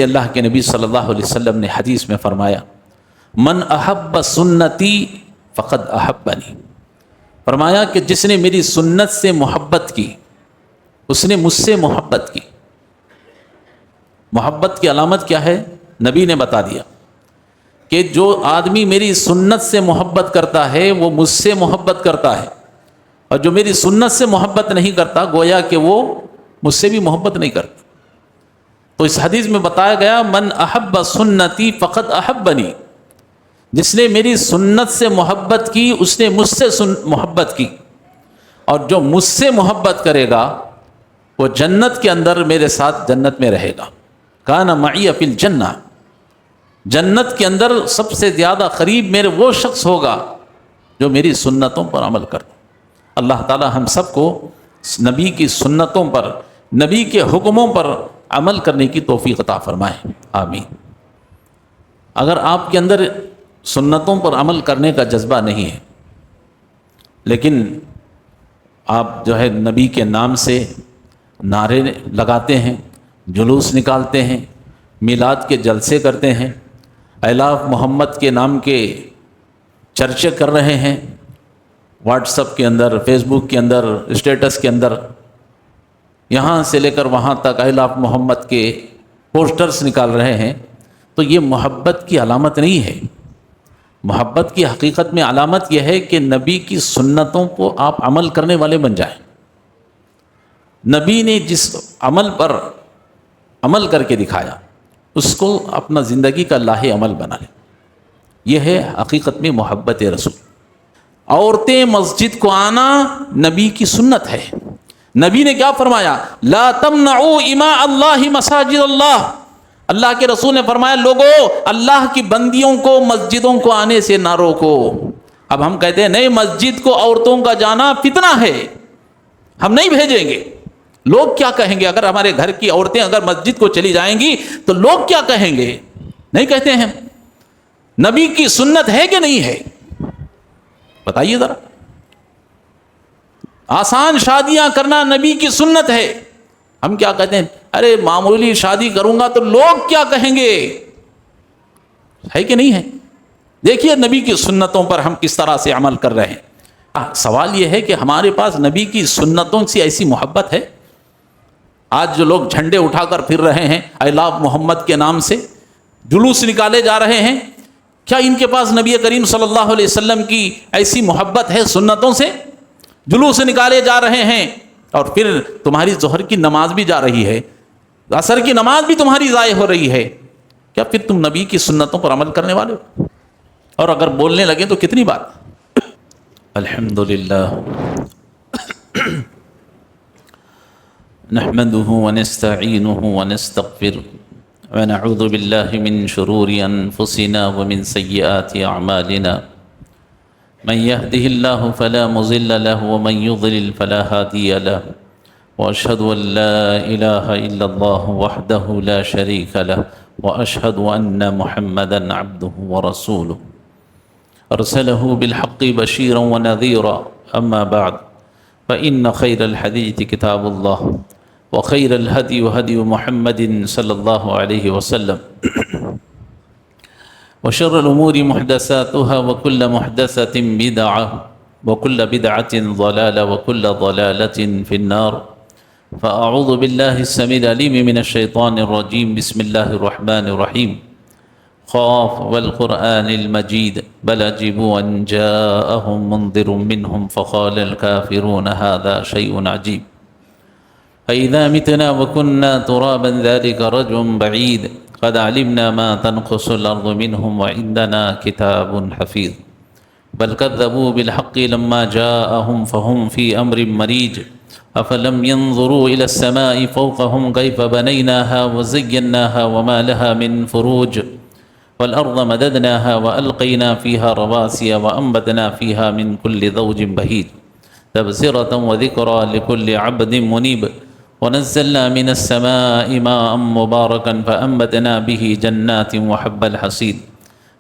اللہ کے نبی صلی اللہ علیہ وسلم نے حدیث میں فرمایا من احب سنتی فقد احبنی، فرمایا کہ جس نے میری سنت سے محبت کی اس نے مجھ سے محبت کی۔ محبت کی علامت کیا ہے؟ نبی نے بتا دیا کہ جو آدمی میری سنت سے محبت کرتا ہے وہ مجھ سے محبت کرتا ہے، اور جو میری سنت سے محبت نہیں کرتا گویا کہ وہ مجھ سے بھی محبت نہیں کرتا۔ تو اس حدیث میں بتایا گیا من احب سنتی فقد احبنی، جس نے میری سنت سے محبت کی اس نے مجھ سے محبت کی، اور جو مجھ سے محبت کرے گا وہ جنت کے اندر میرے ساتھ جنت میں رہے گا۔ کان معی فی الجنہ، جنت کے اندر سب سے زیادہ قریب میرے وہ شخص ہوگا جو میری سنتوں پر عمل کرتا۔ اللہ تعالی ہم سب کو نبی کی سنتوں پر، نبی کے حکموں پر عمل کرنے کی توفیق عطا فرمائے، آمین۔ اگر آپ کے اندر سنتوں پر عمل کرنے کا جذبہ نہیں ہے، لیکن آپ جو ہے نبی کے نام سے نعرے لگاتے ہیں، جلوس نکالتے ہیں، میلاد کے جلسے کرتے ہیں، الاف محمد کے نام کے چرچے کر رہے ہیں، واٹس ایپ کے اندر، فیس بک کے اندر، اسٹیٹس کے اندر، یہاں سے لے کر وہاں تک الاف محمد کے پوسٹرز نکال رہے ہیں، تو یہ محبت کی علامت نہیں ہے۔ محبت کی حقیقت میں علامت یہ ہے کہ نبی کی سنتوں کو آپ عمل کرنے والے بن جائیں۔ نبی نے جس عمل پر عمل کر کے دکھایا اس کو اپنا زندگی کا لاہ عمل بنا لیں، یہ ہے حقیقت میں محبت رسول۔ عورتیں مسجد کو آنا نبی کی سنت ہے۔ نبی نے کیا فرمایا؟ لا تمنعوا اماء اللہ مساجد اللہ، اللہ کے رسول نے فرمایا لوگوں اللہ کی بندیوں کو مسجدوں کو آنے سے نہ روکو۔ اب ہم کہتے ہیں نہیں مسجد کو عورتوں کا جانا فتنہ ہے، ہم نہیں بھیجیں گے، لوگ کیا کہیں گے؟ اگر ہمارے گھر کی عورتیں اگر مسجد کو چلی جائیں گی تو لوگ کیا کہیں گے؟ نہیں کہتے ہیں۔ نبی کی سنت ہے کہ نہیں ہے؟ بتائیے ذرا۔ آسان شادیاں کرنا نبی کی سنت ہے، ہم کیا کہتے ہیں؟ ارے معمولی شادی کروں گا تو لوگ کیا کہیں گے؟ ہے کہ نہیں ہے؟ دیکھیے نبی کی سنتوں پر ہم کس طرح سے عمل کر رہے ہیں۔ سوال یہ ہے کہ ہمارے پاس نبی کی سنتوں سے ایسی محبت ہے؟ آج جو لوگ جھنڈے اٹھا کر پھر رہے ہیں الاف محمد کے نام سے، جلوس نکالے جا رہے ہیں، کیا ان کے پاس نبی کریم صلی اللہ علیہ وسلم کی ایسی محبت ہے؟ سنتوں سے جلوس نکالے جا رہے ہیں، اور پھر تمہاری ظہر کی نماز بھی جا رہی ہے، عصر کی نماز بھی تمہاری ضائع ہو رہی ہے، کیا پھر تم نبی کی سنتوں پر عمل کرنے والے ہو؟ اور اگر بولنے لگے تو کتنی بات۔ الحمدللہ نحمده ونستعینه ونستغفره ونعوذ بالله من شرور انفسنا ومن سیئات اعمالنا، من يهده الله فلا مضل له ومن يضلل فلا هادي له، واشهد ان لا اله الا الله وحده لا شريك له، واشهد ان محمدا عبده ورسوله ارسله بالحق بشيرا ونذيرا، اما بعد فان خير الحديث كتاب الله وخير الهدي هدي محمد صلى الله عليه وسلم وشر الأمور محدثاتها وكل محدثة بدعة وكل بدعة ضلالة وكل ضلالة في النار، فأعوذ بالله السميع العليم من الشيطان الرجيم، بسم الله الرحمن الرحيم، خاف والقرآن المجيد بل عجبوا أن جاءهم منذر منهم فقال الكافرون هذا شيء عجيب، فإذا متنا وكنا ترابا ذلك رجع بعيد، قد علمنا ما تنقص الأرض منهم وعندنا كتاب حفيظ، بل كذبوا بالحق لما جاءهم فهم في أمر مريج، أفلم ينظروا إلى السماء فوقهم كيف بنيناها وزيناها وما لها من فروج، والأرض مددناها وألقينا فيها رواسي وأنبتنا فيها من كل زوج بهيج، تبصرة وذكرى لكل عبد منيب، ونزلنا من السماء ماء مباركا فأنبتنا به جنات وحب الحصيد،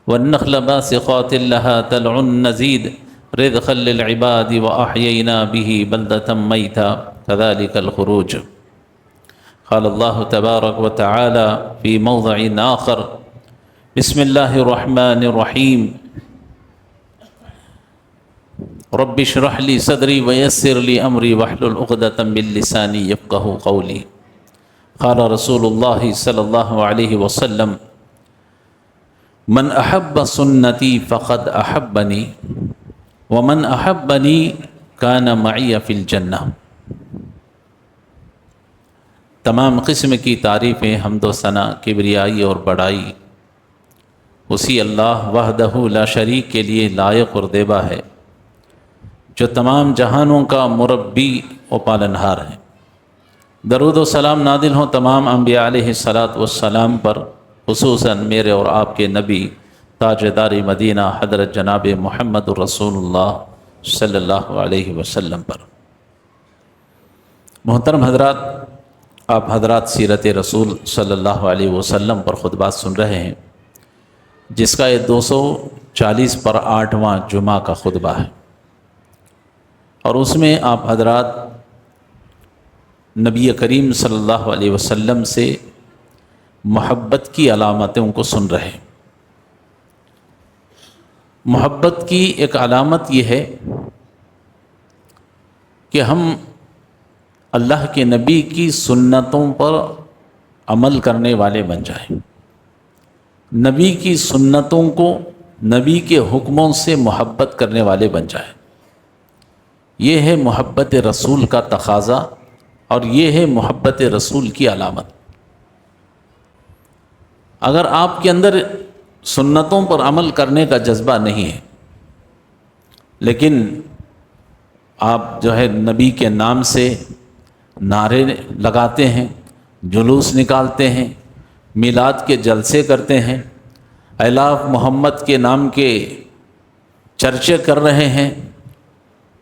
والنخل باسقات لها طلع نزيد، رزقا للعباد وأحيينا به بلدة ميتا، كذلك الخروج، قال الله تبارك وتعالى في موضع آخر بسم الله الرحمن الرحيم رب اشرح لي صدري ويسر لي أمري واحلل عقدة من لساني يفقهوا قولي قال رسول الله صلى الله عليه وسلم من أحب سنتي فقد أحبني ومن أحبني كان معي في الجنة۔ تمام قسم کی تعریفیں، حمد و ثنا، کبریائی اور بڑائی اسی اللہ وحدہ لا شریک کے لیے لائق اور دیبا ہے، جو تمام جہانوں کا مربی و پالنہار ہے۔ درود و سلام نازل ہوں تمام انبیاء علیہ الصلاۃ والسلام پر، خصوصاً میرے اور آپ کے نبی تاجدار مدینہ حضرت جناب محمد رسول اللہ صلی اللہ علیہ وسلم پر۔ محترم حضرات، آپ حضرات سیرت رسول صلی اللہ علیہ وسلم پر خطبات سن رہے ہیں، جس کا یہ 240 پر 8واں جمعہ کا خطبہ ہے، اور اس میں آپ حضرات نبی کریم صلی اللہ علیہ وسلم سے محبت کی علامتوں کو سن رہے ہیں۔ محبت کی ایک علامت یہ ہے کہ ہم اللہ کے نبی کی سنتوں پر عمل کرنے والے بن جائیں، نبی کی سنتوں کو، نبی کے حکموں سے محبت کرنے والے بن جائیں۔ یہ ہے محبت رسول کا تقاضا، اور یہ ہے محبت رسول کی علامت۔ اگر آپ کے اندر سنتوں پر عمل کرنے کا جذبہ نہیں ہے، لیکن آپ جو ہے نبی کے نام سے نعرے لگاتے ہیں، جلوس نکالتے ہیں، میلاد کے جلسے کرتے ہیں، الاف محمد کے نام کے چرچے کر رہے ہیں،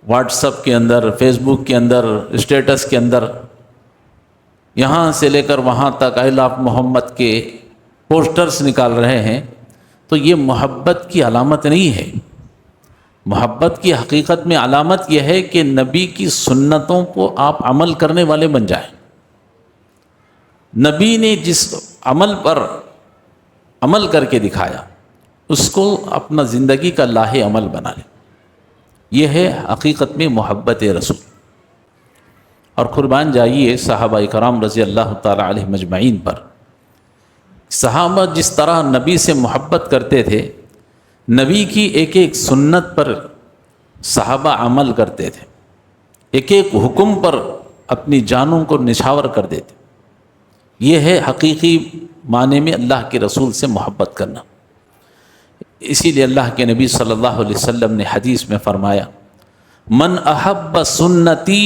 واٹس ایپ کے اندر، فیس بک کے اندر، اسٹیٹس کے اندر، یہاں سے لے کر وہاں تک الاف محمد کے پوسٹرز نکال رہے ہیں، تو یہ محبت کی علامت نہیں ہے۔ محبت کی حقیقت میں علامت یہ ہے کہ نبی کی سنتوں کو آپ عمل کرنے والے بن جائیں۔ نبی نے جس عمل پر عمل کر کے دکھایا، اس کو اپنا زندگی کا لاہ عمل بنا لیں۔ یہ ہے حقیقت میں محبت رسول۔ اور قربان جائیے صحابہ کرام رضی اللہ تعالی علیہ مجمعین پر۔ صحابہ جس طرح نبی سے محبت کرتے تھے، نبی کی ایک ایک سنت پر صحابہ عمل کرتے تھے، ایک ایک حکم پر اپنی جانوں کو نچھاور کر دیتے۔ یہ ہے حقیقی معنی میں اللہ کے رسول سے محبت کرنا۔ اسی لیے اللہ کے نبی صلی اللہ علیہ وسلم نے حدیث میں فرمایا، من احب سنتی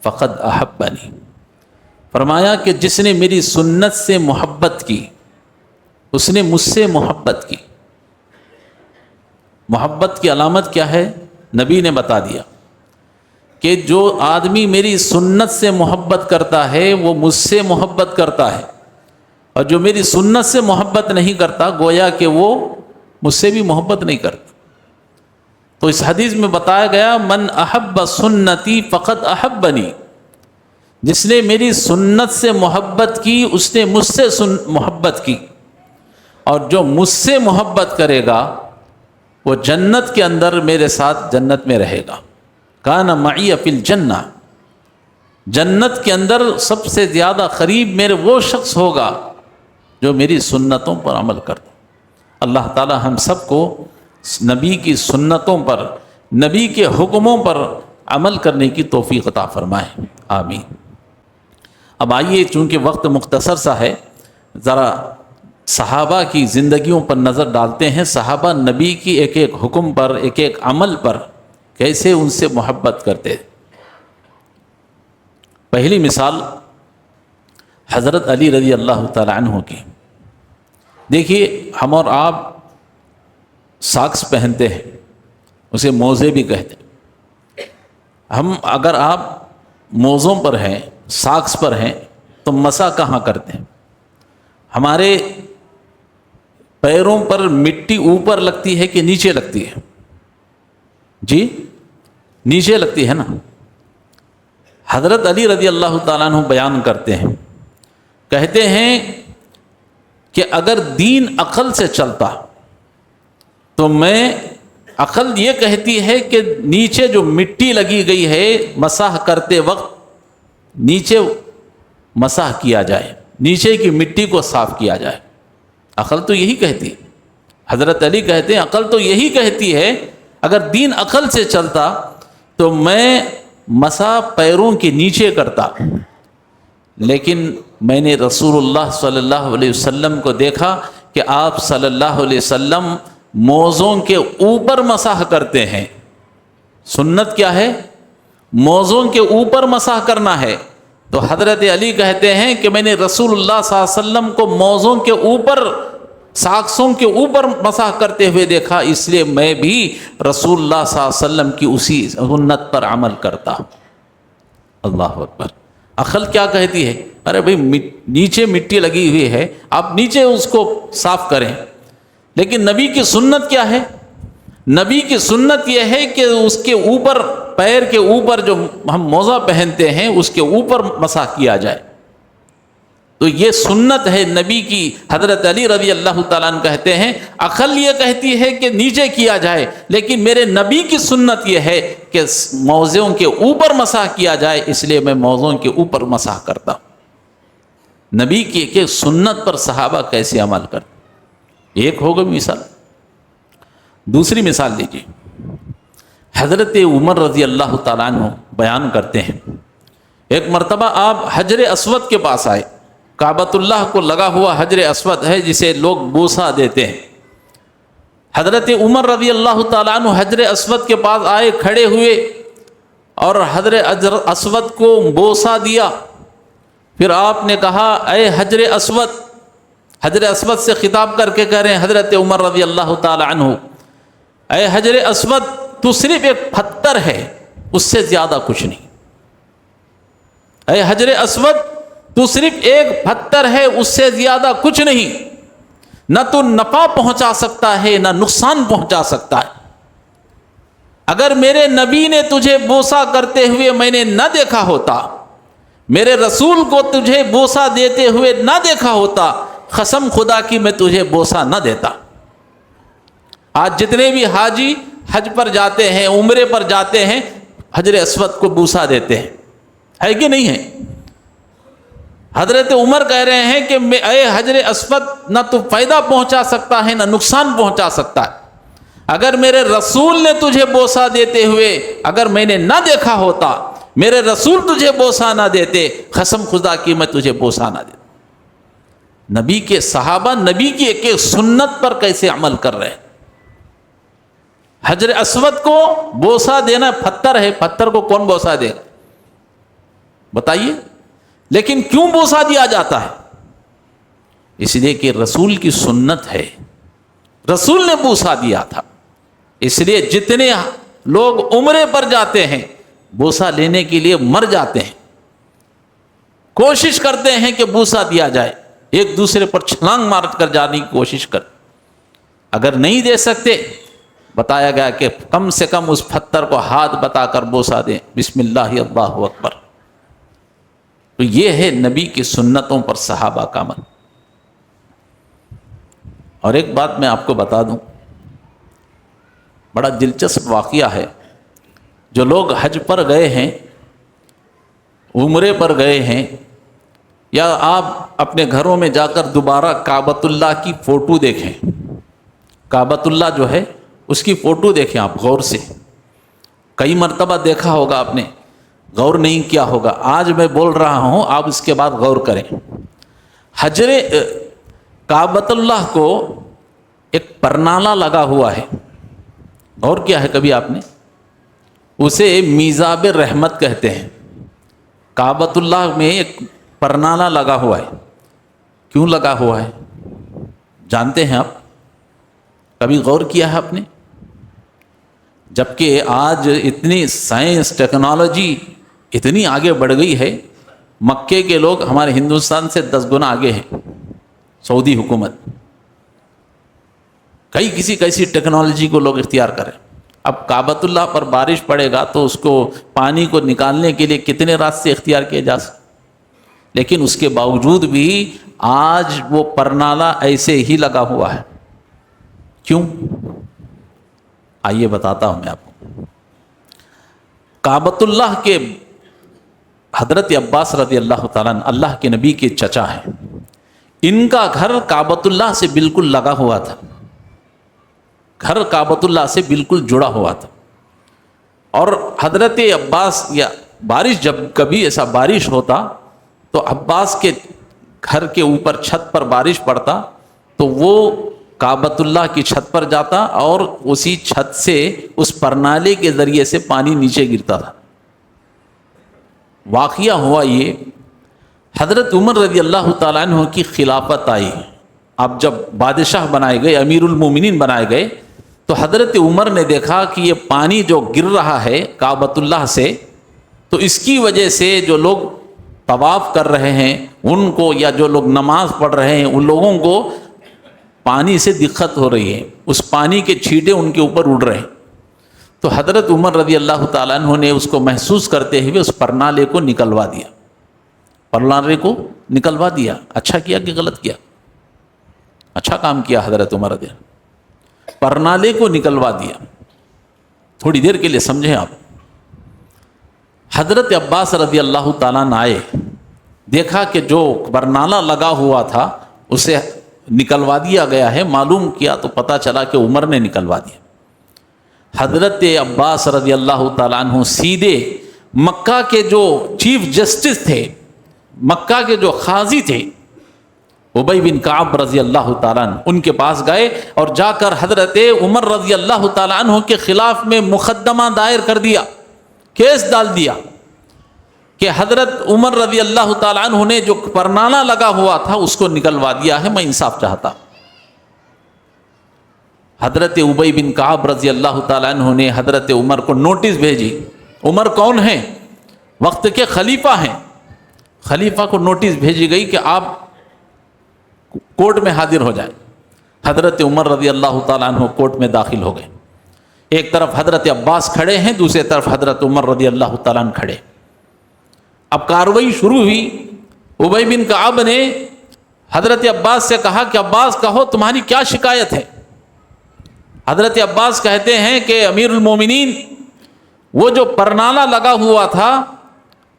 فقد احبنی۔ فرمایا کہ جس نے میری سنت سے محبت کی، اس نے مجھ سے محبت کی۔ محبت کی علامت کیا ہے؟ نبی نے بتا دیا کہ جو آدمی میری سنت سے محبت کرتا ہے وہ مجھ سے محبت کرتا ہے، اور جو میری سنت سے محبت نہیں کرتا گویا کہ وہ مجھ سے بھی محبت نہیں کرتا۔ تو اس حدیث میں بتایا گیا من احب سنتی فقد احبنی، جس نے میری سنت سے محبت کی اس نے مجھ سے محبت کی، اور جو مجھ سے محبت کرے گا وہ جنت کے اندر میرے ساتھ جنت میں رہے گا۔ کان معی فی الجنہ، جنت کے اندر سب سے زیادہ قریب میرے وہ شخص ہوگا جو میری سنتوں پر عمل کرتا۔ اللہ تعالی ہم سب کو نبی کی سنتوں پر، نبی کے حکموں پر عمل کرنے کی توفیق عطا فرمائے، آمین۔ اب آئیے، چونکہ وقت مختصر سا ہے، ذرا صحابہ کی زندگیوں پر نظر ڈالتے ہیں۔ صحابہ نبی کی ایک ایک حکم پر، ایک ایک عمل پر کیسے ان سے محبت کرتے۔ پہلی مثال حضرت علی رضی اللہ تعالی عنہ کی۔ دیکھیے، ہم اور آپ ساکس پہنتے ہیں، اسے موزے بھی کہتے ہیں۔ ہم اگر آپ موزوں پر ہیں، ساکس پر ہیں، تو مسا کہاں کرتے ہیں؟ ہمارے پیروں پر مٹی اوپر لگتی ہے کہ نیچے لگتی ہے؟ جی نیچے لگتی ہے نا۔ حضرت علی رضی اللہ تعالیٰ عنہ بیان کرتے ہیں کہتے ہیں کہ اگر دین عقل سے چلتا تو میں عقل یہ کہتی ہے کہ نیچے جو مٹی لگی گئی ہے مسح کرتے وقت نیچے مسح کیا جائے، نیچے کی مٹی کو صاف کیا جائے۔ عقل تو یہی کہتی ہے۔ حضرت علی کہتے ہیں عقل تو یہی کہتی ہے، اگر دین عقل سے چلتا تو میں مسح پیروں کے نیچے کرتا، لیکن میں نے رسول اللہ صلی اللہ علیہ وسلم کو دیکھا کہ آپ صلی اللہ علیہ وسلم موزوں کے اوپر مسح کرتے ہیں۔ سنت کیا ہے؟ موزوں کے اوپر مسح کرنا ہے۔ تو حضرت علی کہتے ہیں کہ میں نے رسول اللہ صلی اللہ علیہ وسلم کو موزوں کے اوپر، ساکسوں کے اوپر مسح کرتے ہوئے دیکھا، اس لیے میں بھی رسول اللہ صلی اللہ علیہ وسلم کی اسی سنت پر عمل کرتا۔ اللہ اکبر۔ عقل کیا کہتی ہے؟ ارے بھائی نیچے مٹی لگی ہوئی ہے، آپ نیچے اس کو صاف کریں، لیکن نبی کی سنت کیا ہے؟ نبی کی سنت یہ ہے کہ اس کے اوپر، پیر کے اوپر جو ہم موزہ پہنتے ہیں اس کے اوپر مسح کیا جائے۔ تو یہ سنت ہے نبی کی۔ حضرت علی رضی اللہ تعالیٰ عنہ کہتے ہیں عقل یہ کہتی ہے کہ نیچے کیا جائے، لیکن میرے نبی کی سنت یہ ہے کہ موزوں کے اوپر مسح کیا جائے، اس لیے میں موزوں کے اوپر مسح کرتا ہوں۔ نبی کی کہ سنت پر صحابہ کیسے عمل کرتے، ایک ہوگا مثال۔ دوسری مثال لیجیے، حضرت عمر رضی اللہ تعالیٰ عنہ بیان کرتے ہیں ایک مرتبہ آپ حجر اسود کے پاس آئے، کعبۃ اللہ کو لگا ہوا حجر اسود ہے جسے لوگ بوسہ دیتے ہیں۔ حضرت عمر رضی اللہ تعالیٰ عنہ حجر اسود کے پاس آئے، کھڑے ہوئے اور حجر اسود کو بوسہ دیا۔ پھر آپ نے کہا اے حجر اسود، حجر اسود سے خطاب کر کے کہہ رہے ہیں حضرت عمر رضی اللہ تعالیٰ عنہ، اے حجر اسود تو صرف ایک پتھر ہے، اس سے زیادہ کچھ نہیں۔ اے حجر اسود تو صرف ایک پتھر ہے، اس سے زیادہ کچھ نہیں، نہ تو نفع پہنچا سکتا ہے نہ نقصان پہنچا سکتا ہے۔ اگر میرے نبی نے تجھے بوسہ کرتے ہوئے میں نے نہ دیکھا ہوتا، میرے رسول کو تجھے بوسہ دیتے ہوئے نہ دیکھا ہوتا، قسم خدا کی میں تجھے بوسہ نہ دیتا۔ آج جتنے بھی حاجی حج پر جاتے ہیں، عمرے پر جاتے ہیں، حجر اسود کو بوسہ دیتے ہیں، ہے کہ نہیں ہے؟ حضرت عمر کہہ رہے ہیں کہ اے حجر اسود نہ تو فائدہ پہنچا سکتا ہے نہ نقصان پہنچا سکتا ہے۔ اگر میرے رسول نے تجھے بوسہ دیتے ہوئے اگر میں نے نہ دیکھا ہوتا، میرے رسول تجھے بوسہ نہ دیتے، قسم خدا کی میں تجھے بوسہ نہ دیتا۔ نبی کے صحابہ نبی کی ایک ایک سنت پر کیسے عمل کر رہے ہیں۔ حجر اسود کو بوسہ دینا، پتھر ہے، پتھر کو کون بوسہ دے گا بتائیے؟ لیکن کیوں بوسہ دیا جاتا ہے؟ اس لیے کہ رسول کی سنت ہے، رسول نے بوسہ دیا تھا۔ اس لیے جتنے لوگ عمرے پر جاتے ہیں بوسہ لینے کے لیے مر جاتے ہیں، کوشش کرتے ہیں کہ بوسہ دیا جائے، ایک دوسرے پر چھلانگ مار کر جانے کی کوشش کر۔ اگر نہیں دے سکتے، بتایا گیا کہ کم سے کم اس پتھر کو ہاتھ بتا کر بوسہ دیں، بسم اللہ اللہ اکبر۔ تو یہ ہے نبی کی سنتوں پر صحابہ کا عمل۔ اور ایک بات میں آپ کو بتا دوں، بڑا دلچسپ واقعہ ہے۔ جو لوگ حج پر گئے ہیں، عمرے پر گئے ہیں، یا آپ اپنے گھروں میں جا کر دوبارہ کعبۃ اللہ کی فوٹو دیکھیں، کعبۃ اللہ جو ہے اس کی فوٹو دیکھیں آپ غور سے۔ کئی مرتبہ دیکھا ہوگا آپ نے، غور نہیں کیا ہوگا، آج میں بول رہا ہوں، آپ اس کے بعد غور کریں۔ حجر کعبۃ اللہ کو ایک پرنالہ لگا ہوا ہے، اور کیا ہے کبھی آپ نے؟ اسے میزاب رحمت کہتے ہیں۔ کعبۃ اللہ میں ایک پرنالہ لگا ہوا ہے، کیوں لگا ہوا ہے جانتے ہیں آپ؟ کبھی غور کیا ہے آپ نے؟ جبکہ آج اتنی سائنس ٹیکنالوجی اتنی آگے بڑھ گئی ہے، مکے کے لوگ ہمارے ہندوستان سے 10 گنا آگے ہیں، سعودی حکومت کیسی ٹیکنالوجی کو لوگ اختیار کریں۔ اب کعبۃ اللہ پر بارش پڑے گا تو اس کو پانی کو نکالنے کے لیے کتنے راستے اختیار کیے جا سکتے، لیکن اس کے باوجود بھی آج وہ پرنالہ ایسے ہی لگا ہوا ہے. کیوں؟ آئیے بتاتا ہوں میں آپ کو. کعبۃ اللہ کے حضرت عباس رضی اللہ تعالیٰ عنہ اللہ کے نبی کے چچا ہیں. ان کا گھر کعبۃ اللہ سے بالکل لگا ہوا تھا. گھر کعبۃ اللہ سے بالکل جڑا ہوا تھا. اور حضرت عباس یا بارش جب کبھی ایسا بارش ہوتا تو عباس کے گھر کے اوپر چھت پر بارش پڑتا تو وہ کعبۃ اللہ کی چھت پر جاتا اور اسی چھت سے اس پرنالے کے ذریعے سے پانی نیچے گرتا تھا. واقعہ ہوا یہ، حضرت عمر رضی اللہ تعالیٰ عنہ کی خلافت آئی. اب جب بادشاہ بنائے گئے، امیر المومنین بنائے گئے، تو حضرت عمر نے دیکھا کہ یہ پانی جو گر رہا ہے کعبۃ اللہ سے، تو اس کی وجہ سے جو لوگ طواف کر رہے ہیں ان کو، یا جو لوگ نماز پڑھ رہے ہیں ان لوگوں کو پانی سے دقت ہو رہی ہے. اس پانی کے چھینٹے ان کے اوپر اڑ رہے ہیں. تو حضرت عمر رضی اللہ تعالیٰ عنہ نے اس کو محسوس کرتے ہوئے اس پرنالے کو نکلوا دیا. پرنالے کو نکلوا دیا. اچھا کیا کہ غلط کیا؟ اچھا کام کیا حضرت عمر رضی اللہ. پرنالے کو نکلوا دیا. تھوڑی دیر کے لیے سمجھیں آپ. حضرت عباس رضی اللہ تعالیٰ عنہ آئے، دیکھا کہ جو پرنالہ لگا ہوا تھا اسے نکلوا دیا گیا ہے. معلوم کیا تو پتہ چلا کہ عمر نے نکلوا دیا. حضرت عباس رضی اللہ تعالیٰ عنہ سیدھے مکہ کے جو چیف جسٹس تھے، مکہ کے جو قاضی تھے ابی بن کعب رضی اللہ تعالیٰ عنہ، ان کے پاس گئے اور جا کر حضرت عمر رضی اللہ تعالیٰ عنہ کے خلاف میں مقدمہ دائر کر دیا، کیس ڈال دیا کہ حضرت عمر رضی اللہ تعالیٰ عنہ نے جو پرنالہ لگا ہوا تھا اس کو نکلوا دیا ہے، میں انصاف چاہتا. حضرت ابی بن کعب رضی اللہ تعالیٰ عنہ نے حضرت عمر کو نوٹس بھیجی. عمر کون ہیں؟ وقت کے خلیفہ ہیں. خلیفہ کو نوٹس بھیجی گئی کہ آپ کورٹ میں حاضر ہو جائیں. حضرت عمر رضی اللہ تعالیٰ عنہ کورٹ میں داخل ہو گئے. ایک طرف حضرت عباس کھڑے ہیں، دوسری طرف حضرت عمر رضی اللہ تعالیٰ عنہ کھڑے. اب کارروائی شروع ہوئی. ابی بن کعب نے حضرت عباس سے کہا کہ عباس کہو تمہاری کیا شکایت ہے؟ حضرت عباس کہتے ہیں کہ امیر المومنین، وہ جو پرنالہ لگا ہوا تھا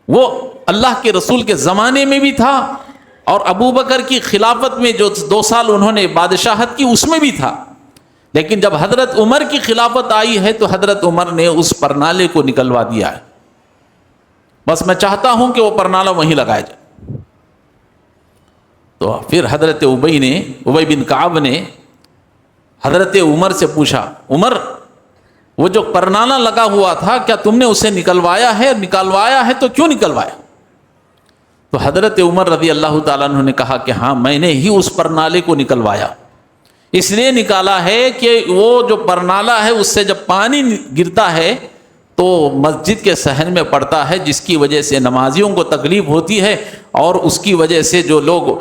وہ اللہ کے رسول کے زمانے میں بھی تھا اور ابو بکر کی خلافت میں جو 2 سال انہوں نے بادشاہت کی اس میں بھی تھا، لیکن جب حضرت عمر کی خلافت آئی ہے تو حضرت عمر نے اس پرنالے کو نکلوا دیا ہے. بس میں چاہتا ہوں کہ وہ پرنالہ وہیں لگایا جائے. تو پھر حضرت ابی بن کعب نے حضرت عمر سے پوچھا، عمر وہ جو پرنالہ لگا ہوا تھا کیا تم نے اسے نکلوایا ہے؟ نکلوایا ہے تو کیوں نکلوایا؟ تو حضرت عمر رضی اللہ تعالیٰ عنہ نے کہا کہ ہاں میں نے ہی اس پرنالے کو نکلوایا. اس لیے نکالا ہے کہ وہ جو پرنالہ ہے اس سے جب پانی گرتا ہے تو مسجد کے صحن میں پڑتا ہے، جس کی وجہ سے نمازیوں کو تکلیف ہوتی ہے اور اس کی وجہ سے جو لوگ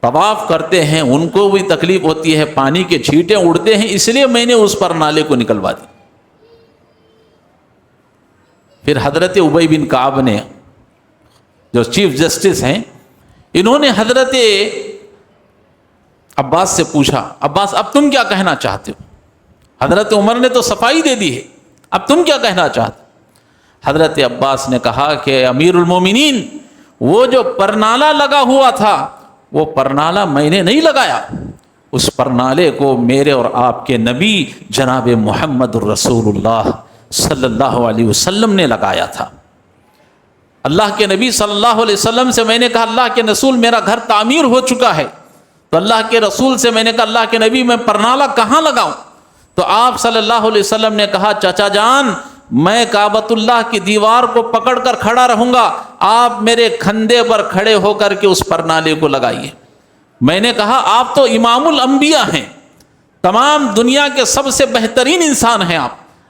طواف کرتے ہیں ان کو بھی تکلیف ہوتی ہے، پانی کے چھینٹے اڑتے ہیں، اس لیے میں نے اس پرنالے کو نکلوا دی. پھر حضرت ابی بن کعب نے، جو چیف جسٹس ہیں، انہوں نے حضرت عباس سے پوچھا، عباس اب تم کیا کہنا چاہتے ہو؟ حضرت عمر نے تو صفائی دے دی ہے، اب تم کیا کہنا چاہتے ہو؟ حضرت عباس نے کہا کہ امیر المومنین، وہ جو پرنالہ لگا ہوا تھا وہ پرنالہ میں نے نہیں لگایا، اس پرنالے کو میرے اور آپ کے نبی جناب محمد الرسول اللہ صلی اللہ علیہ وسلم نے لگایا تھا. اللہ کے نبی صلی اللہ علیہ وسلم سے میں نے کہا اللہ کے رسول میرا گھر تعمیر ہو چکا ہے، تو اللہ کے رسول سے میں نے کہا اللہ کے نبی میں پرنالہ کہاں لگاؤں؟ تو آپ صلی اللہ علیہ وسلم نے کہا چچا جان میں کعبۃ اللہ کی دیوار کو پکڑ کر کھڑا رہوں گا، آپ میرے کھندے پر کھڑے ہو کر کے اس پرنالے کو لگائیے. میں نے کہا آپ تو امام الانبیاء ہیں، تمام دنیا کے سب سے بہترین انسان ہیں،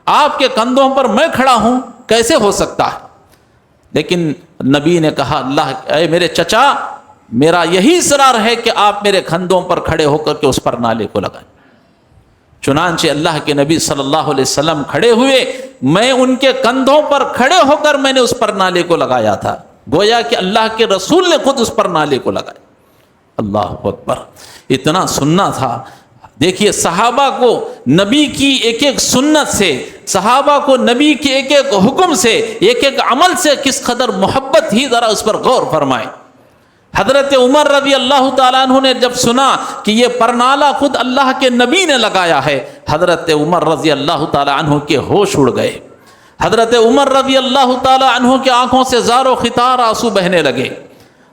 آپ کے کندھوں پر میں کھڑا ہوں، کیسے ہو سکتا ہے؟ لیکن نبی نے کہا اللہ اے میرے چچا، میرا یہی اصرار ہے کہ آپ میرے کندھوں پر کھڑے ہو کر کے اس پرنالے کو لگائیں. چنانچہ اللہ کے نبی صلی اللہ علیہ وسلم کھڑے ہوئے، میں ان کے کندھوں پر کھڑے ہو کر میں نے اس پرنالے کو لگایا تھا. گویا کہ اللہ کے رسول نے خود اس پر نالے کو لگایا۔ اللہ اکبر، اتنا سننا تھا۔ دیکھیے صحابہ کو نبی کی ایک ایک سنت سے، صحابہ کو نبی کے ایک ایک حکم سے، ایک ایک عمل سے کس قدر محبت تھی، ذرا اس پر غور فرمائیں۔ حضرت عمر رضی اللہ تعالیٰ عنہ نے جب سنا کہ یہ پرنالہ خود اللہ کے نبی نے لگایا ہے، حضرت عمر رضی اللہ تعالیٰ عنہ کے ہوش اڑ گئے۔ حضرت عمر رضی اللہ تعالیٰ عنہ کے آنکھوں سے زار و خطار آنسو بہنے لگے۔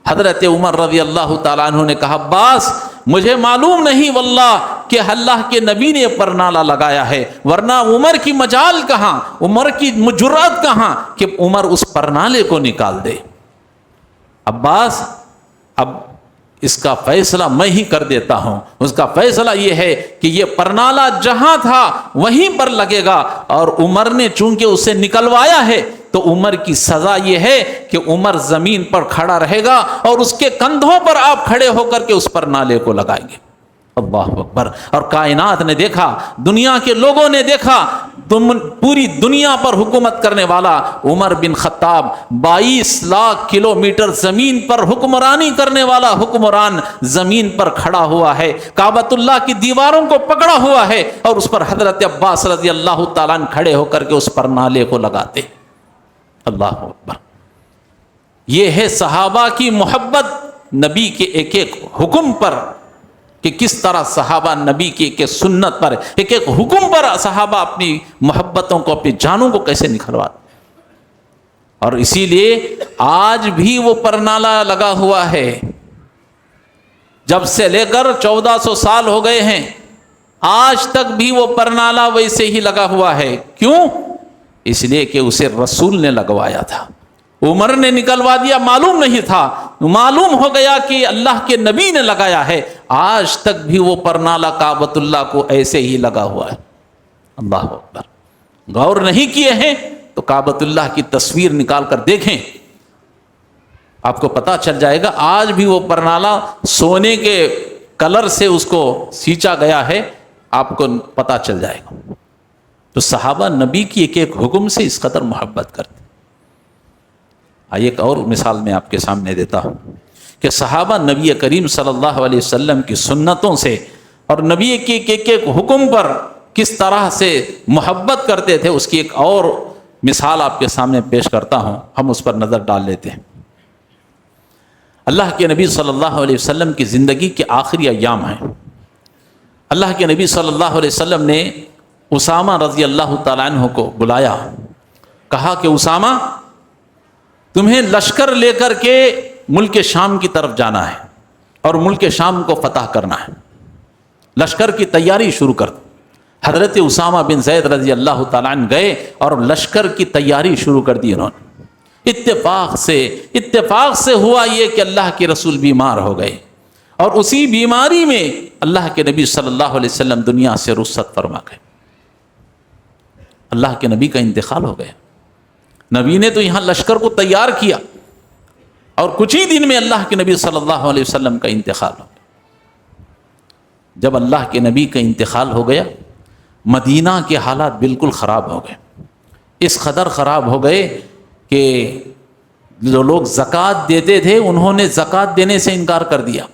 حضرت عمر رضی اللہ تعالیٰ عنہ نے کہا عباس مجھے معلوم نہیں واللہ کہ اللہ کے نبی نے پرنالہ لگایا ہے، ورنہ عمر کی مجال کہاں، عمر کی جرأت کہاں کہ عمر اس پرنالے کو نکال دے۔ عباس اب اس کا فیصلہ میں ہی کر دیتا ہوں۔ اس کا فیصلہ یہ ہے کہ یہ پرنالہ جہاں تھا وہیں پر لگے گا، اور عمر نے چونکہ اسے نکلوایا ہے تو عمر کی سزا یہ ہے کہ عمر زمین پر کھڑا رہے گا اور اس کے کندھوں پر آپ کھڑے ہو کر کے اس پرنالے کو لگائیں گے۔ اللہ اکبر۔ اور کائنات نے دیکھا، دنیا کے لوگوں نے دیکھا، پوری دنیا پر حکومت کرنے والا عمر بن خطاب 22 لاکھ کلومیٹر زمین پر حکمرانی کرنے والا حکمران زمین پر کھڑا ہوا ہے، کعبۃ اللہ کی دیواروں کو پکڑا ہوا ہے، اور اس پر حضرت عباس رضی اللہ تعالیٰ عنہ کھڑے ہو کر کے اس پر نالے کو لگاتے۔ اللہ اکبر۔ یہ ہے صحابہ کی محبت نبی کے ایک ایک حکم پر، کہ کس طرح صحابہ نبی کی ایک سنت پر، ایک ایک حکم پر صحابہ اپنی محبتوں کو، اپنی جانوں کو کیسے نکھرواتے۔ اور اسی لیے آج بھی وہ پرنالہ لگا ہوا ہے، جب سے لے کر 1400 سال ہو گئے ہیں، آج تک بھی وہ پرنالہ ویسے ہی لگا ہوا ہے۔ کیوں؟ اس لیے کہ اسے رسول نے لگوایا تھا، عمر نے نکلوا دیا، معلوم نہیں تھا، معلوم ہو گیا کہ اللہ کے نبی نے لگایا ہے۔ آج تک بھی وہ پرنالہ کعبۃ اللہ کو ایسے ہی لگا ہوا ہے۔ اللہ اکبر۔ غور نہیں کیے ہیں تو کعبۃ اللہ کی تصویر نکال کر دیکھیں، آپ کو پتہ چل جائے گا۔ آج بھی وہ پرنالہ سونے کے کلر سے اس کو سینچا گیا ہے، آپ کو پتہ چل جائے گا۔ تو صحابہ نبی کی ایک ایک حکم سے اس قدر محبت کرتے۔ ایک اور مثال میں آپ کے سامنے دیتا ہوں کہ صحابہ نبی کریم صلی اللہ علیہ وسلم کی سنتوں سے اور نبی کے ایک ایک حکم پر کس طرح سے محبت کرتے تھے، اس کی ایک اور مثال آپ کے سامنے پیش کرتا ہوں، ہم اس پر نظر ڈال لیتے ہیں۔ اللہ کے نبی صلی اللہ علیہ وسلم کی زندگی کے آخری ایام ہیں۔ اللہ کے نبی صلی اللہ علیہ وسلم نے اسامہ رضی اللہ تعالیٰ عنہ کو بلایا، کہا کہ اسامہ تمہیں لشکر لے کر کے ملک شام کی طرف جانا ہے اور ملک شام کو فتح کرنا ہے، لشکر کی تیاری شروع کر دو۔ حضرت اسامہ بن زید رضی اللہ تعالیٰ عنہ گئے اور لشکر کی تیاری شروع کر دی انہوں نے۔ اتفاق سے ہوا یہ کہ اللہ کے رسول بیمار ہو گئے، اور اسی بیماری میں اللہ کے نبی صلی اللہ علیہ وسلم دنیا سے رخصت فرما گئے۔ اللہ کے نبی کا انتقال ہو گیا۔ نبی نے تو یہاں لشکر کو تیار کیا، اور کچھ ہی دن میں اللہ کے نبی صلی اللہ علیہ وسلم کا انتقال ہو گیا۔ جب اللہ کے نبی کا انتقال ہو گیا، مدینہ کے حالات بالکل خراب ہو گئے، اس قدر خراب ہو گئے کہ جو لوگ زکوٰۃ دیتے تھے انہوں نے زکوٰۃ دینے سے انکار کر دیا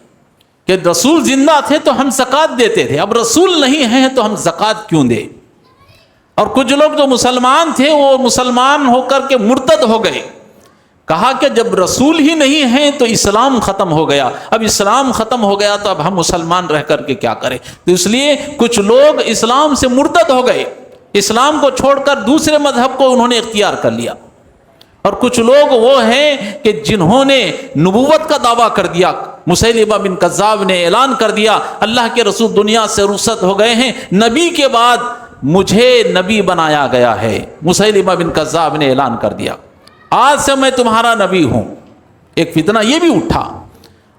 کہ رسول زندہ تھے تو ہم زکوٰۃ دیتے تھے، اب رسول نہیں ہیں تو ہم زکوٰۃ کیوں دیں۔ اور کچھ لوگ جو مسلمان تھے وہ مسلمان ہو کر کے مرتد ہو گئے، کہا کہ جب رسول ہی نہیں ہیں تو اسلام ختم ہو گیا، اب اسلام ختم ہو گیا تو اب ہم مسلمان رہ کر کے کیا کریں۔ تو اس لیے کچھ لوگ اسلام سے مرتد ہو گئے، اسلام کو چھوڑ کر دوسرے مذہب کو انہوں نے اختیار کر لیا۔ اور کچھ لوگ وہ ہیں کہ جنہوں نے نبوت کا دعویٰ کر دیا، مسیلمہ بن کذاب نے اعلان کر دیا اللہ کے رسول دنیا سے رخصت ہو گئے ہیں، نبی کے بعد مجھے نبی بنایا گیا ہے۔ مسیلمہ بن کذاب نے اعلان کر دیا آج سے میں تمہارا نبی ہوں۔ ایک فتنہ یہ بھی اٹھا،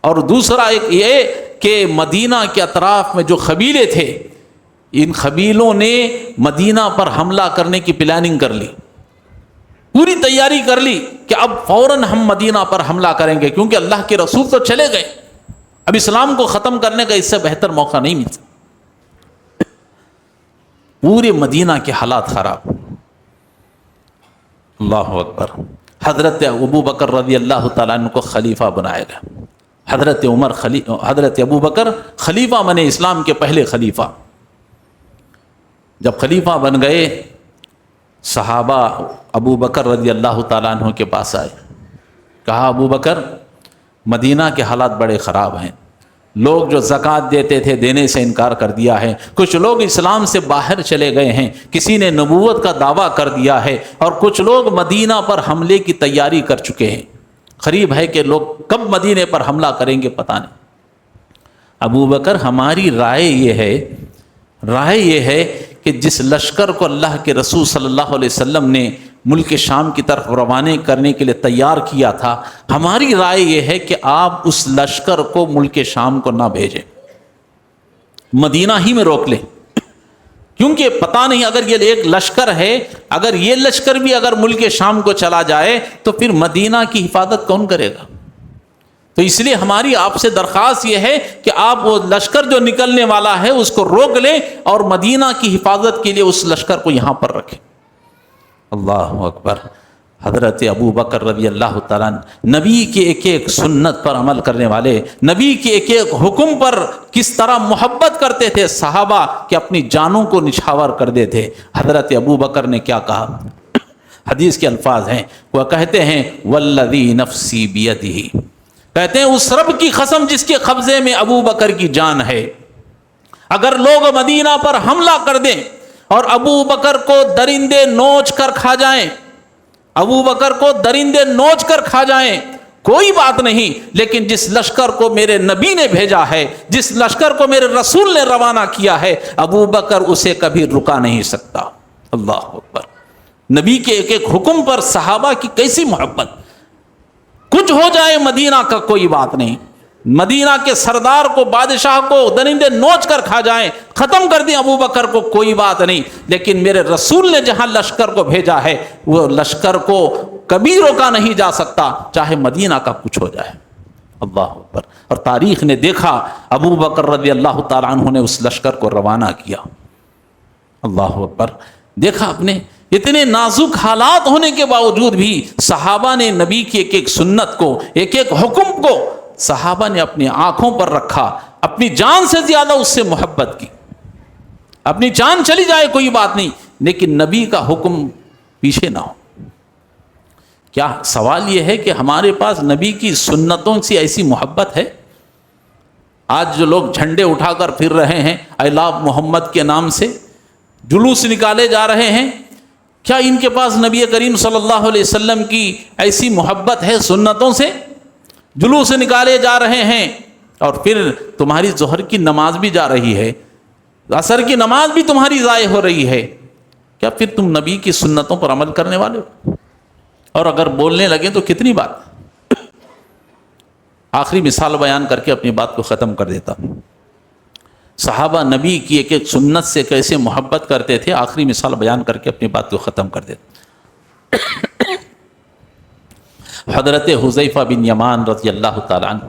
اور دوسرا ایک یہ کہ مدینہ کے اطراف میں جو قبیلے تھے، ان قبیلوں نے مدینہ پر حملہ کرنے کی پلاننگ کر لی، پوری تیاری کر لی کہ اب فوراً ہم مدینہ پر حملہ کریں گے، کیونکہ اللہ کے رسول تو چلے گئے، اب اسلام کو ختم کرنے کا اس سے بہتر موقع نہیں مل سکتا۔ پورے مدینہ کے حالات خراب۔ اللہ اکبر۔ حضرت ابو بکر رضی اللہ تعالیٰ عنہ کو خلیفہ بنایا گیا. حضرت ابو بکر خلیفہ بنے، اسلام کے پہلے خلیفہ. جب خلیفہ بن گئے صحابہ ابو بکر رضی اللہ تعالیٰ عنہ کے پاس آئے، کہا ابو بکر مدینہ کے حالات بڑے خراب ہیں، لوگ جو زکوٰۃ دیتے تھے دینے سے انکار کر دیا ہے، کچھ لوگ اسلام سے باہر چلے گئے ہیں، کسی نے نبوت کا دعویٰ کر دیا ہے، اور کچھ لوگ مدینہ پر حملے کی تیاری کر چکے ہیں. قریب ہے کہ لوگ کب مدینے پر حملہ کریں گے پتہ نہیں. ابو بکر ہماری رائے یہ ہے کہ جس لشکر کو اللہ کے رسول صلی اللہ علیہ وسلم نے ملک شام کی طرف روانے کرنے کے لیے تیار کیا تھا، ہماری رائے یہ ہے کہ آپ اس لشکر کو ملک شام کو نہ بھیجیں، مدینہ ہی میں روک لیں. کیونکہ پتہ نہیں اگر یہ ایک لشکر ہے، اگر یہ لشکر بھی اگر ملک شام کو چلا جائے تو پھر مدینہ کی حفاظت کون کرے گا؟ تو اس لیے ہماری آپ سے درخواست یہ ہے کہ آپ وہ لشکر جو نکلنے والا ہے اس کو روک لیں اور مدینہ کی حفاظت کے لیے اس لشکر کو یہاں پر رکھیں. اللہ اکبر. حضرت ابو بکر رضی اللہ تعالیٰ نبی کے ایک ایک سنت پر عمل کرنے والے، نبی کے ایک ایک حکم پر کس طرح محبت کرتے تھے صحابہ کہ اپنی جانوں کو نچھاور کر دیتے. حضرت ابو بکر نے کیا کہا؟ حدیث کے الفاظ ہیں، وہ کہتے ہیں والذی نفسی بیدہ، کہتے ہیں اس رب کی قسم جس کے قبضے میں ابو بکر کی جان ہے، اگر لوگ مدینہ پر حملہ کر دیں اور ابو بکر کو درندے نوچ کر کھا جائیں، ابو بکر کو درندے نوچ کر کھا جائیں، کوئی بات نہیں، لیکن جس لشکر کو میرے نبی نے بھیجا ہے، جس لشکر کو میرے رسول نے روانہ کیا ہے، ابو بکر اسے کبھی رکا نہیں سکتا. اللہ اکبر. نبی کے ایک ایک حکم پر صحابہ کی کیسی محبت. کچھ ہو جائے مدینہ کا کوئی بات نہیں، مدینہ کے سردار کو، بادشاہ کو درندے نوچ کر کھا جائیں، ختم کر دیں ابو بکر کو، کوئی بات نہیں، لیکن میرے رسول نے جہاں لشکر کو بھیجا ہے وہ لشکر کو کبھی روکا نہیں جا سکتا، چاہے مدینہ کا کچھ ہو جائے. اللہ اکبر. اور تاریخ نے دیکھا ابو بکر رضی اللہ تعالیٰ عنہ نے اس لشکر کو روانہ کیا. اللہ اکبر. دیکھا آپ نے اتنے نازک حالات ہونے کے باوجود بھی صحابہ نے نبی کی ایک ایک سنت کو، ایک ایک حکم کو صحابہ نے اپنی آنکھوں پر رکھا، اپنی جان سے زیادہ اس سے محبت کی. اپنی جان چلی جائے کوئی بات نہیں، لیکن نبی کا حکم پیچھے نہ ہو. کیا سوال یہ ہے کہ ہمارے پاس نبی کی سنتوں سے ایسی محبت ہے؟ آج جو لوگ جھنڈے اٹھا کر پھر رہے ہیں آئی لو محمد کے نام سے، جلوس نکالے جا رہے ہیں، کیا ان کے پاس نبی کریم صلی اللہ علیہ وسلم کی ایسی محبت ہے سنتوں سے؟ جلوس نکالے جا رہے ہیں اور پھر تمہاری ظہر کی نماز بھی جا رہی ہے، عصر کی نماز بھی تمہاری ضائع ہو رہی ہے، کیا پھر تم نبی کی سنتوں پر عمل کرنے والے ہو؟ اور اگر بولنے لگے تو کتنی بات. آخری مثال بیان کر کے اپنی بات کو ختم کر دیتا ہوں. صحابہ نبی کی ایک ایک سنت سے کیسے محبت کرتے تھے، آخری مثال بیان کر کے اپنی بات کو ختم کر دیتا. حضرت حذیفہ بن یمان رضی اللہ تعالیٰ عنہ،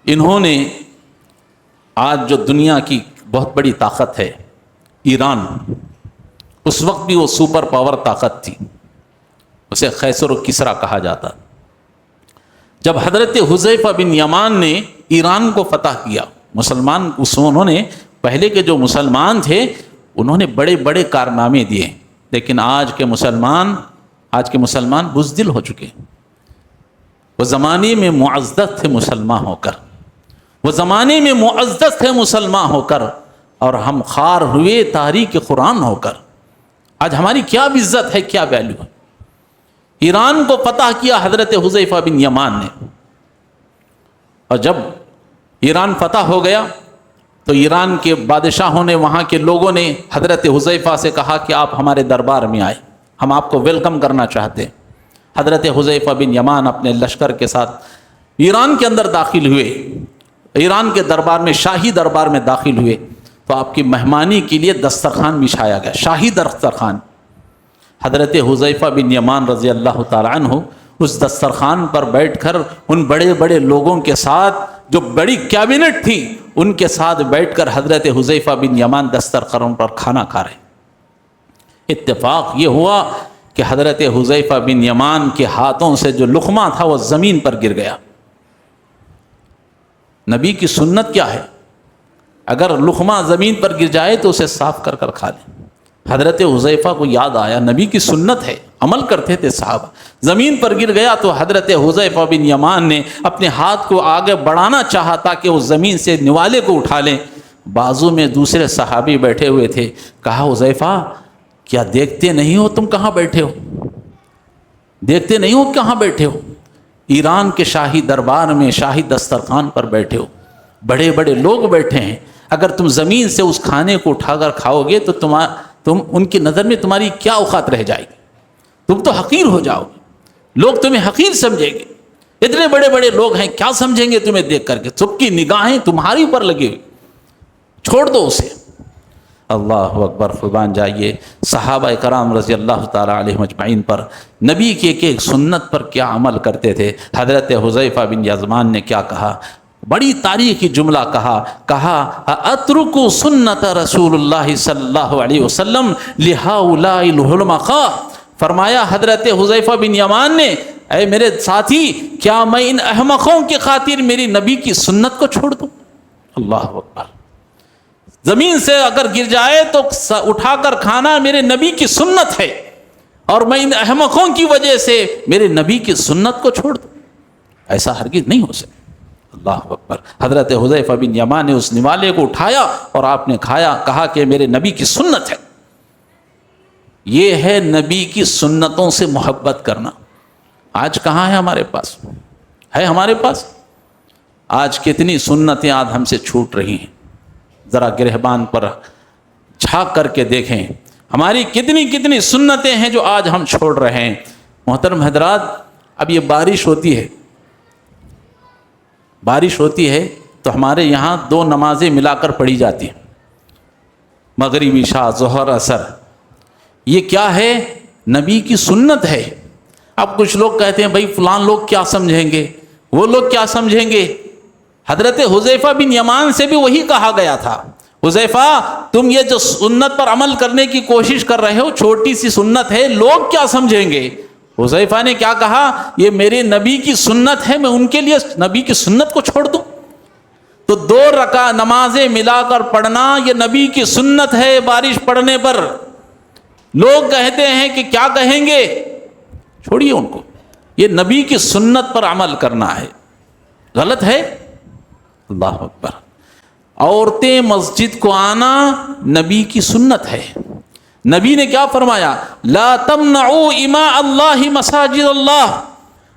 انہوں نے آج جو دنیا کی بہت بڑی طاقت ہے ایران، اس وقت بھی وہ سپر پاور طاقت تھی، اسے قیصر و کسریٰ کہا جاتا. جب حضرت حذیفہ بن یمان نے ایران کو فتح کیا، مسلمان انہوں نے پہلے کے جو مسلمان تھے انہوں نے بڑے بڑے کارنامے دیے، لیکن آج کے مسلمان بزدل ہو چکے. وہ زمانے میں معزز تھے مسلمان ہو کر، وہ زمانے میں معزز تھے مسلمان ہو کر، اور ہم خوار ہوئے تاریخ قرآن ہو کر. آج ہماری کیا عزت ہے، کیا ویلیو ہے. ایران کو فتح کیا حضرت حذیفہ بن یمان نے، اور جب ایران فتح ہو گیا تو ایران کے بادشاہوں نے، وہاں کے لوگوں نے حضرت حذیفہ سے کہا کہ آپ ہمارے دربار میں آئے، ہم آپ کو ویلکم کرنا چاہتے ہیں. حضرت حذیفہ بن یمان اپنے لشکر کے ساتھ ایران کے اندر داخل ہوئے، ایران کے دربار میں، شاہی دربار میں داخل ہوئے، تو آپ کی مہمانی کے لیے دسترخوان بچھایا گیا، شاہی دسترخوان. حضرت حذیفہ بن یمان رضی اللہ تعالیٰ عنہ اس دسترخوان پر بیٹھ کر ان بڑے بڑے لوگوں کے ساتھ، جو بڑی کیبنٹ تھی ان کے ساتھ بیٹھ کر حضرت حذیفہ بن یمان دسترخوان پر کھانا کھا رہے. اتفاق یہ ہوا کہ کہ حضرت حذیفہ بن یمان کے ہاتھوں سے جو لقمہ تھا وہ زمین پر گر گیا۔ نبی کی سنت کیا ہے؟ اگر لقمہ زمین پر گر جائے تو اسے صاف کر کر کھا لیں۔ حضرت حذیفہ کو یاد آیا نبی کی سنت ہے، عمل کرتے تھے صحابہ۔ زمین پر گر گیا تو حضرت حذیفہ بن یمان نے اپنے ہاتھ کو آگے بڑھانا چاہا تاکہ وہ زمین سے نوالے کو اٹھا لیں۔ بازو میں دوسرے صحابی بیٹھے ہوئے تھے، کہا حذیفہ کیا دیکھتے نہیں ہو تم کہاں بیٹھے ہو؟ دیکھتے نہیں ہو کہاں بیٹھے ہو؟ ایران کے شاہی دربار میں شاہی دسترخوان پر بیٹھے ہو، بڑے بڑے لوگ بیٹھے ہیں، اگر تم زمین سے اس کھانے کو اٹھا کر کھاؤ گے تو تم ان کی نظر میں تمہاری کیا اوقات رہ جائے گی؟ تم تو حقیر ہو جاؤ گے، لوگ تمہیں حقیر سمجھیں گے، اتنے بڑے بڑے لوگ ہیں کیا سمجھیں گے تمہیں دیکھ کر کے؟ سب کی نگاہیں تمہاری اوپر لگی ہوئی، چھوڑ دو اسے۔ اللہ اکبر، قربان جائیے صحابہ کرام رضی اللہ تعالیٰ علیہ مجمعین پر نبی کی ایک ایک سنت پر کیا عمل کرتے تھے۔ حضرت حذیفہ بن یمان نے کیا کہا؟ بڑی تاریخی جملہ کہا اترکوا سنت رسول اللہ صلی اللہ علیہ وسلم لہؤلاء الحلمقاء۔ فرمایا حضرت حذیفہ بن یمان نے، اے میرے ساتھی کیا میں ان احمقوں کی خاطر میری نبی کی سنت کو چھوڑ دوں؟ اللہ اکبر، زمین سے اگر گر جائے تو اٹھا کر کھانا میرے نبی کی سنت ہے، اور میں ان احمقوں کی وجہ سے میرے نبی کی سنت کو چھوڑ دوں؟ ایسا ہرگز نہیں ہو سکتا۔ اللہ اکبر، حضرت حذیفہ بن یمان نے اس نوالے کو اٹھایا اور آپ نے کھایا، کہا کہ میرے نبی کی سنت ہے۔ یہ ہے نبی کی سنتوں سے محبت کرنا۔ آج کہاں ہے ہمارے پاس؟ ہے ہمارے پاس؟ آج کتنی سنتیں آج ہم سے چھوٹ رہی ہیں، ذرا گرہبان پر جھانک کر کے دیکھیں، ہماری کتنی کتنی سنتیں ہیں جو آج ہم چھوڑ رہے ہیں۔ محترم حضرات، اب یہ بارش ہوتی ہے تو ہمارے یہاں 2 نمازیں ملا کر پڑھی جاتی ہیں، مغرب عشاء ظہر اثر۔ یہ کیا ہے؟ نبی کی سنت ہے۔ اب کچھ لوگ کہتے ہیں بھائی فلان لوگ کیا سمجھیں گے، وہ لوگ کیا سمجھیں گے؟ حضرت حذیفہ بن یمان سے بھی وہی کہا گیا تھا، حذیفہ تم یہ جو سنت پر عمل کرنے کی کوشش کر رہے ہو چھوٹی سی سنت ہے، لوگ کیا سمجھیں گے؟ حذیفہ نے کیا کہا؟ یہ میرے نبی کی سنت ہے، میں ان کے لیے نبی کی سنت کو چھوڑ دوں؟ تو 2 رکعت نمازیں ملا کر پڑھنا یہ نبی کی سنت ہے۔ بارش پڑنے پر لوگ کہتے ہیں کہ کیا کہیں گے، چھوڑیے ان کو، یہ نبی کی سنت پر عمل کرنا ہے، غلط ہے۔ اللہ اکبر، عورتیں مسجد کو آنا نبی کی سنت ہے۔ نبی نے کیا فرمایا؟ لا تمنعوا اماء اللہ مساجد اللہ۔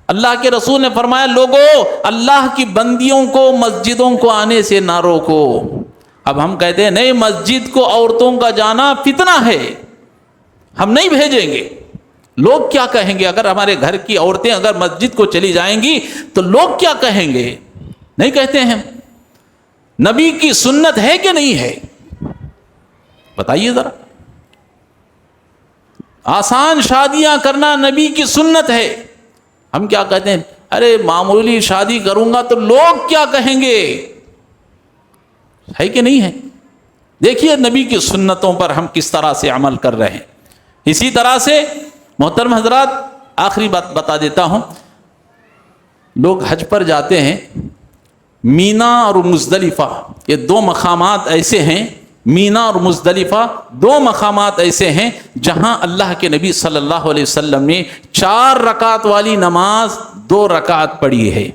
اللہ کے رسول نے فرمایا لوگوں اللہ کی بندیوں کو مسجدوں کو آنے سے نہ روکو۔ اب ہم کہتے ہیں نہیں مسجد کو عورتوں کا جانا فتنہ ہے، ہم نہیں بھیجیں گے۔ لوگ کیا کہیں گے؟ اگر ہمارے گھر کی عورتیں اگر مسجد کو چلی جائیں گی تو لوگ کیا کہیں گے؟ نہیں کہتے ہیں۔ نبی کی سنت ہے کہ نہیں ہے؟ بتائیے ذرا۔ آسان شادیاں کرنا نبی کی سنت ہے، ہم کیا کہتے ہیں؟ ارے معمولی شادی کروں گا تو لوگ کیا کہیں گے؟ ہے کہ نہیں ہے؟ دیکھیے نبی کی سنتوں پر ہم کس طرح سے عمل کر رہے ہیں۔ اسی طرح سے محترم حضرات، آخری بات بتا دیتا ہوں، لوگ حج پر جاتے ہیں، مینا اور مزدلفہ یہ 2 مقامات ایسے ہیں، مینا اور مزدلفہ 2 مقامات ایسے ہیں جہاں اللہ کے نبی صلی اللہ علیہ وسلم نے 4 رکعت والی نماز 2 رکعت پڑھی ہے،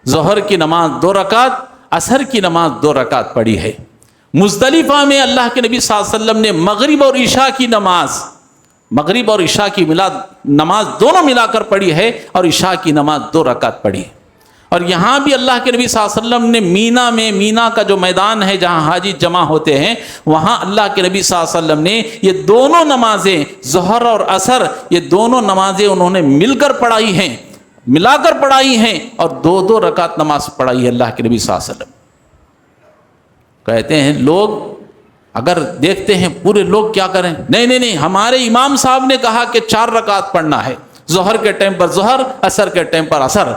ظہر کی نماز 2 رکعت، عصر کی نماز 2 رکعت پڑھی ہے۔ مزدلفہ میں اللہ کے نبی صلی اللہ علیہ وسلم نے مغرب اور عشاء کی نماز، مغرب اور عشاء کی نماز دونوں ملا کر پڑھی ہے، اور عشاء کی نماز 2 رکعت پڑھی ہے۔ اور یہاں بھی اللہ کے نبی صلی اللہ علیہ وسلم نے مینا کا جو میدان ہے جہاں حاجی جمع ہوتے ہیں، وہاں اللہ کے نبی صلی اللہ علیہ وسلم نے یہ دونوں نمازیں ظہر اور عصر یہ دونوں نمازیں انہوں نے مل کر پڑھائی ہیں، ملا کر پڑھائی ہیں، اور 2 رکعت نماز پڑھائی ہے اللہ کے نبی صلی اللہ علیہ وسلم۔ کہتے ہیں لوگ اگر دیکھتے ہیں پورے لوگ کیا کریں، نہیں ہمارے امام صاحب نے کہا کہ 4 رکعت پڑھنا ہے، ظہر کے ٹائم پر ظہر، عصر کے ٹائم پر عصر۔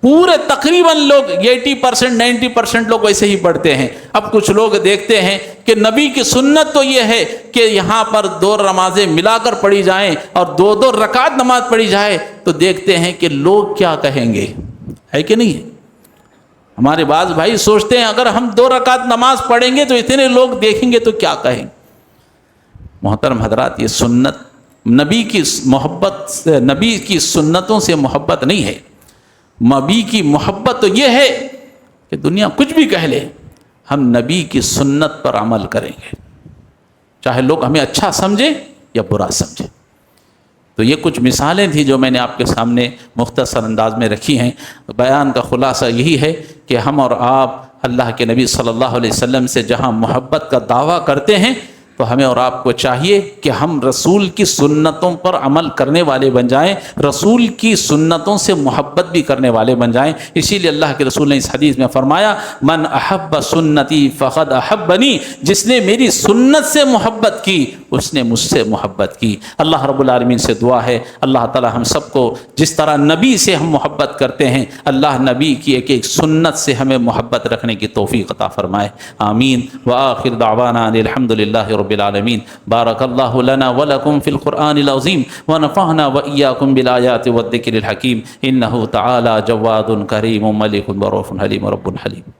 پورے تقریباً لوگ 80% 90% لوگ ویسے ہی پڑھتے ہیں۔ اب کچھ لوگ دیکھتے ہیں کہ نبی کی سنت تو یہ ہے کہ یہاں پر 2 نمازیں ملا کر پڑھی جائیں اور 2 رکعت نماز پڑھی جائے، تو دیکھتے ہیں کہ لوگ کیا کہیں گے، ہے کہ نہیں؟ ہمارے بعض بھائی سوچتے ہیں اگر ہم 2 رکعت نماز پڑھیں گے تو اتنے لوگ دیکھیں گے تو کیا کہیں۔ محترم حضرات، یہ سنت نبی کی محبت سے، نبی کی سنتوں سے محبت نہیں ہے۔ نبی کی محبت تو یہ ہے کہ دنیا کچھ بھی کہہ لے، ہم نبی کی سنت پر عمل کریں گے، چاہے لوگ ہمیں اچھا سمجھیں یا برا سمجھیں۔ تو یہ کچھ مثالیں تھیں جو میں نے آپ کے سامنے مختصر انداز میں رکھی ہیں۔ بیان کا خلاصہ یہی ہے کہ ہم اور آپ اللہ کے نبی صلی اللہ علیہ وسلم سے جہاں محبت کا دعویٰ کرتے ہیں، تو ہمیں اور آپ کو چاہیے کہ ہم رسول کی سنتوں پر عمل کرنے والے بن جائیں، رسول کی سنتوں سے محبت بھی کرنے والے بن جائیں۔ اسی لیے اللہ کے رسول نے اس حدیث میں فرمایا، من احب سنتی فقد احبنی، جس نے میری سنت سے محبت کی اس نے مجھ سے محبت کی۔ اللہ رب العالمین سے دعا ہے اللہ تعالی ہم سب کو جس طرح نبی سے ہم محبت کرتے ہیں، اللہ نبی کی ایک ایک سنت سے ہمیں محبت رکھنے کی توفیق عطا فرمائے، آمین۔ وآخر دعوانا ان الحمد للہ رب العالمین۔ بارک اللہ لنا ولکم فی القرآن العظیم ونفعنا وإیاکم بالآیات والذکر الحکیم، انہ تعالی جواد کریم ملک رؤوف حلیم رب حلیم۔